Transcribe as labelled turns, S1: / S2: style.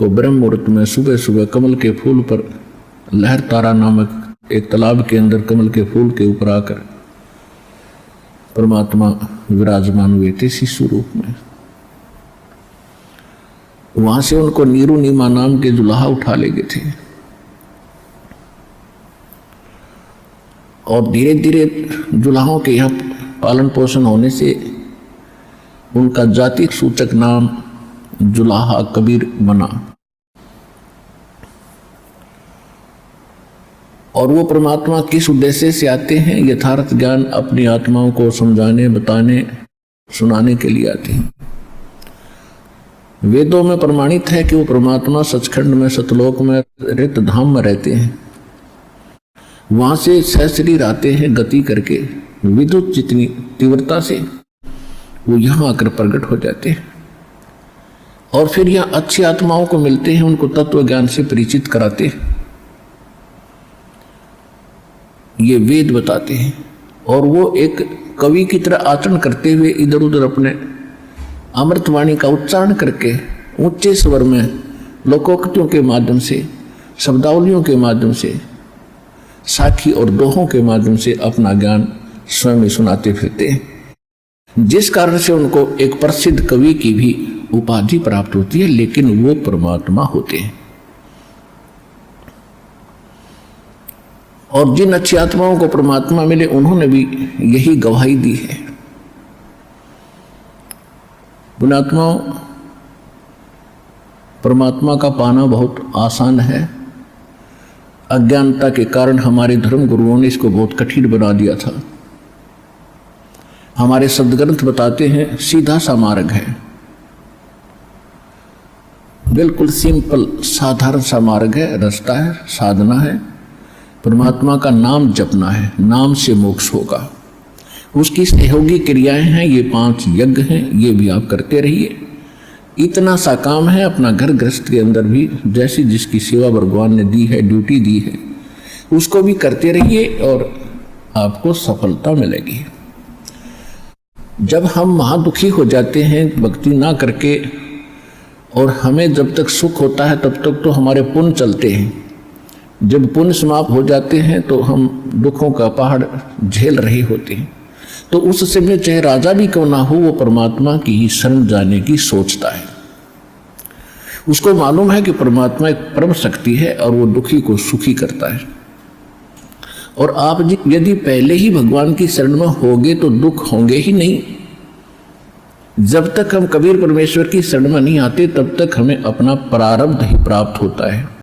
S1: को ब्रह्म मुहूर्त में सुबह सुबह कमल के फूल पर लहर तारा नामक एक तालाब के अंदर कमल के फूल के ऊपर आकर परमात्मा विराजमान हुए थे शिशु रूप में। वहां से उनको नीरू नीमा नाम के जुलाहा उठा ले गए थे और धीरे धीरे जुलाहों के यहाँ पालन पोषण होने से उनका जाति सूचक नाम जुलाहा कबीर बना। और वो परमात्मा किस उद्देश्य से आते हैं? यथार्थ ज्ञान अपनी आत्माओं को समझाने, बताने, सुनाने के लिए आते हैं। वेदों में प्रमाणित है कि वो परमात्मा सचखंड में, सतलोक में, रित धाम में रहते हैं। वहां से सहशरीर आते हैं गति करके, विद्युत जितनी तीव्रता से वो यहां आकर प्रकट हो जाते हैं और फिर यहाँ अच्छी आत्माओं को मिलते हैं, उनको तत्व ज्ञान से परिचित कराते हैं। ये वेद बताते हैं और वो एक कवि की तरह आचरण करते हुए इधर उधर अपने अमृतवाणी का उच्चारण करके ऊंचे स्वर में लोकोक्तियों के माध्यम से, शब्दावलियों के माध्यम से, साखी और दोहों के माध्यम से अपना ज्ञान स्वयं सुनाते फिरते हैं, जिस कारण से उनको एक प्रसिद्ध कवि की भी उपाधि प्राप्त होती है, लेकिन वो परमात्मा होते हैं। और जिन अच्छी आत्माओं को परमात्मा मिले उन्होंने भी यही गवाही दी है। पुण्यात्माओं, परमात्मा का पाना बहुत आसान है। अज्ञानता के कारण हमारे धर्म गुरुओं ने इसको बहुत कठिन बना दिया था। हमारे सदग्रंथ बताते हैं सीधा सा मार्ग है, बिल्कुल सिंपल साधारण सा मार्ग है, रास्ता है, साधना है। परमात्मा का नाम जपना है, नाम से मोक्ष होगा। उसकी सहयोगी क्रियाएं हैं, ये 5 यज्ञ हैं, ये भी आप करते रहिए। इतना सा काम है, अपना घर गृहस्थ के अंदर भी जैसी जिसकी सेवा भगवान ने दी है, ड्यूटी दी है, उसको भी करते रहिए और आपको सफलता मिलेगी। जब हम महादुखी हो जाते हैं भक्ति ना करके, और हमें जब तक सुख होता है तब तक तो हमारे पुण्य चलते हैं। जब पुण्य समाप्त हो जाते हैं तो हम दुखों का पहाड़ झेल रहे होते हैं। तो उस समय चाहे राजा भी क्यों ना हो, वो परमात्मा की ही शरण जाने की सोचता है। उसको मालूम है कि परमात्मा एक परम शक्ति है और वो दुखी को सुखी करता है। और आप यदि पहले ही भगवान की शरण में होगे तो दुख होंगे ही नहीं। जब तक हम कबीर परमेश्वर की शरण में नहीं आते तब तक हमें अपना प्रारब्ध ही प्राप्त होता है।